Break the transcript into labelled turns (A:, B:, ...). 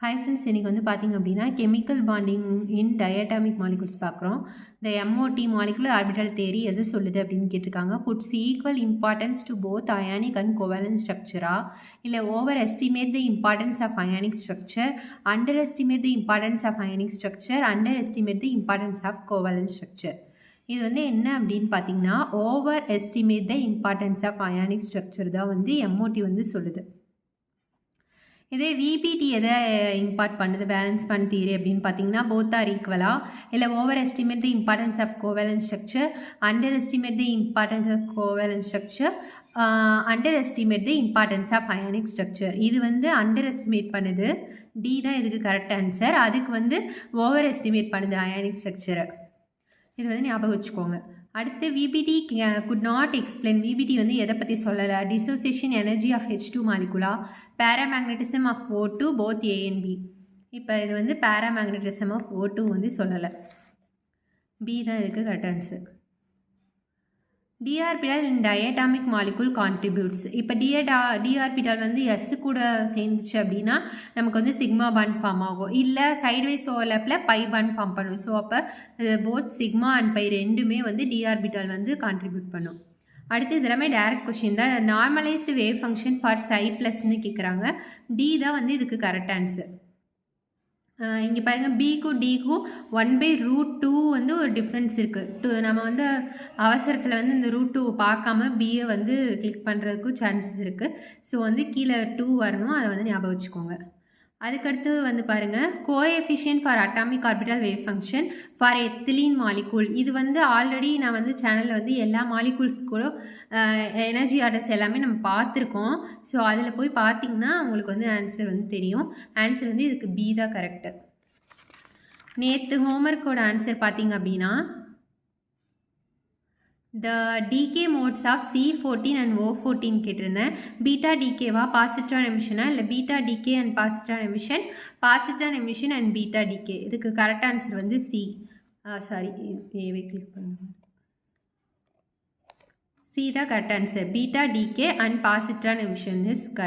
A: Hi friends, இன்றைக்கி வந்து பார்த்திங்க அப்படின்னா கெமிக்கல் பாண்டிங் இன் டயட்டாமிக் மாலிகுல்ஸ் பார்க்குறோம். இந்த MOT மாலிகுலர் ஆர்பிட்டல் தேரி எது சொல்லுது அப்படின்னு கேட்டிருக்காங்க. Puts equal importance to both ionic and covalent ஸ்ட்ரக்சரா, இல்லை over estimate the importance of ionic structure, under estimate the importance of ionic structure, under estimate the importance of covalent structure. இது வந்து என்ன அப்படின்னு பார்த்தீங்கன்னா over estimate the importance of ionic structure தான் வந்து MOT வந்து சொல்லுது. இதே விபிடி எதை இம்பார்ட் பண்ணுது பேலன்ஸ் பண்ண தியரி அப்படின்னு பார்த்தீங்கன்னா போத் ஆர் ஈக்குவலா, இல்லை over estimate the importance of covalent structure, under estimate the importance of covalent structure, under estimate the importance of ionic structure. இது வந்து அண்டர் எஸ்டிமேட் பண்ணுது, டி தான் இதுக்கு கரெக்ட் ஆன்சர். அதுக்கு வந்து ஓவர் எஸ்டிமேட் பண்ணுது அயானிக் ஸ்ட்ரக்சரை. இது வந்து ஞாபகம் வச்சுக்கோங்க. அடுத்து VBT could not explain. VBT வந்து எதை பற்றி சொல்லலை? டிசோசியேஷன் எனர்ஜி ஆஃப் H2 மாலிகுலா, paramagnetism of O2 both A and B. இப்போ இது வந்து பேராமேக்னட்டிசம் ஆஃப் O2 வந்து சொல்லலை. பி தான் இதுக்கு கரெக்ட் ஆன்சர். டிஆர்பிட்டால் இன் டயட்டாமிக் மாலிகுல் கான்ட்ரிபியூட்ஸ். இப்போ டிஆர்பிட்டால் வந்து எஸ் கூட சேர்ந்துச்சு அப்படின்னா நமக்கு வந்து சிக்மா பாண்ட் ஃபார்ம் ஆகும், இல்லை சைட்வைஸ் ஓவர்லேப்பில் பை பாண்ட் ஃபார்ம் பண்ணும். ஸோ அப்போ போத் சிக்மா அண்ட் பை ரெண்டுமே வந்து டிஆர்பிட்டால் வந்து கான்ட்ரிபியூட் பண்ணும். அடுத்து இதெல்லாமே டைரக்ட் கொஷின் தான். நார்மலைஸ்டு வேவ் ஃபங்க்ஷன் ஃபார் சை ப்ளஸ்ன்னு கேட்குறாங்க. டி தான் வந்து இதுக்கு கரெக்ட் ஆன்சர். இங்கே பாருங்கள், பிக்கும் டிக்கும் 1/√2 வந்து ஒரு டிஃப்ரென்ஸ் இருக்குது. நம்ம வந்து அவசரத்தில் வந்து இந்த √2 பார்க்காம பியை வந்து கிளிக் பண்ணுறதுக்கும் சான்சஸ் இருக்குது. ஸோ வந்து கீழே 2 வரணும், அதை வந்து ஞாபகம் வச்சுக்கோங்க. அதுக்கடுத்து வந்து பாருங்கள், coefficient for atomic orbital wave function for ethylene molecule. இது வந்து ஆல்ரெடி நான் வந்து சேனலில் வந்து எல்லா மாலிகூல்ஸ் கூட எனர்ஜி ஆர்டர்ஸ் எல்லாமே நம்ம பார்த்துருக்கோம். ஸோ அதில் போய் பார்த்தீங்கன்னா உங்களுக்கு வந்து ஆன்சர் வந்து தெரியும். ஆன்சர் வந்து இதுக்கு பி தான் கரெக்டு. நேற்று ஹோம்ஒர்க்கோட ஆன்சர் பார்த்தீங்க அப்படின்னா the decay modes of C14 and O14 கேட்டிருந்தேன். பீட்டா டிகேவா பாசிட்ரான் எமிஷனா, இல்லை beta decay and positron emission and beta decay. இதுக்கு கரெக்ட் ஆன்சர் வந்து சி. சாரி, ஏவே கிளிக் பண்ணுங்க. சி தான் correct answer. Beta decay and positron emission is correct.